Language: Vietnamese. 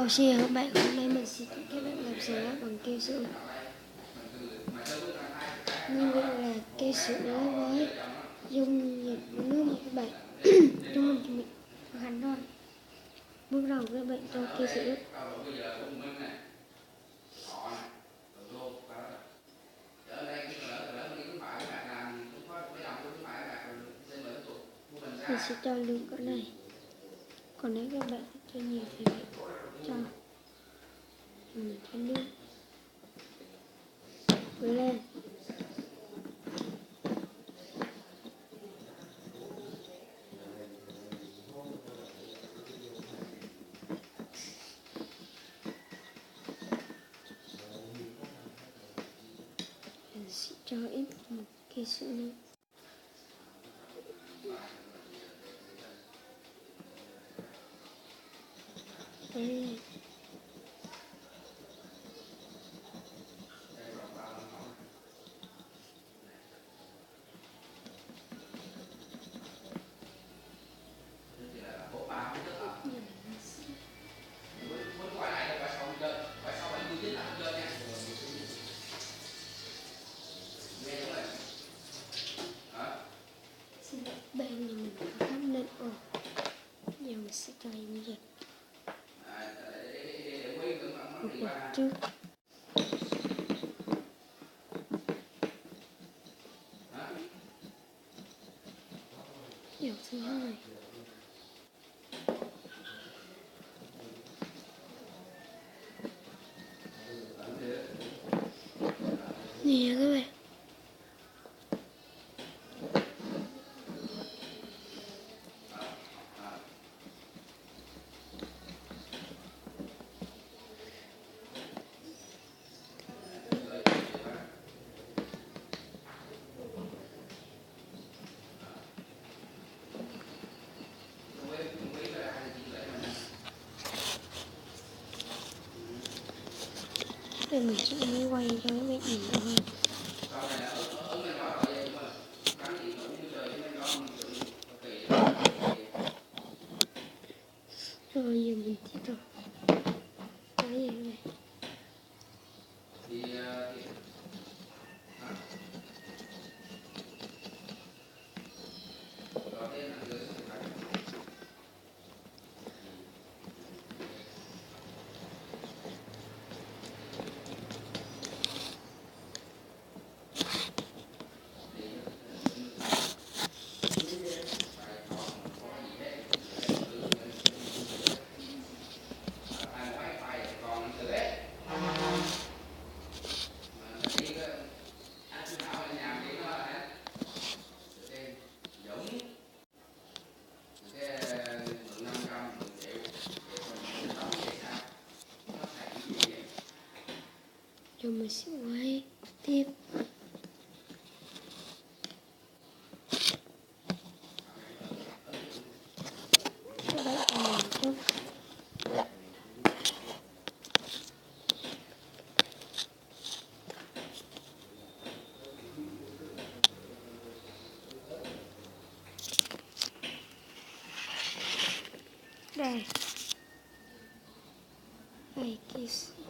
Xin chào các bạn, hôm nay mình sẽ cho các bạn làm salad bằng keo sữa. Nguyên liệu là keo sữa với dung dịch và nước nha các bạn. Chúng mình chuẩn bị hành thôi. Bước đầu các bạn cho keo sữa. Mình sẽ cho lượng cỡ này. Còn nếu các bạn cho nhiều thì bạn cho mình cho nước lên. Mình sẽ cho ít một keo sữa nữa. Đây. Bạn nhà mình có hấp lên ồ. Giờ mình sẽ cho như vậy. Một lần trước. Dầu thứ hai. Nè các bạn. Để mình sẽ quay cho các bạn nhìn rõ hơn. Rồi giờ mình tiếp tục cái gì này. Rồi mình sẽ quay tiếp. Các bạn nhìn chút. Đây. Đây, kiss.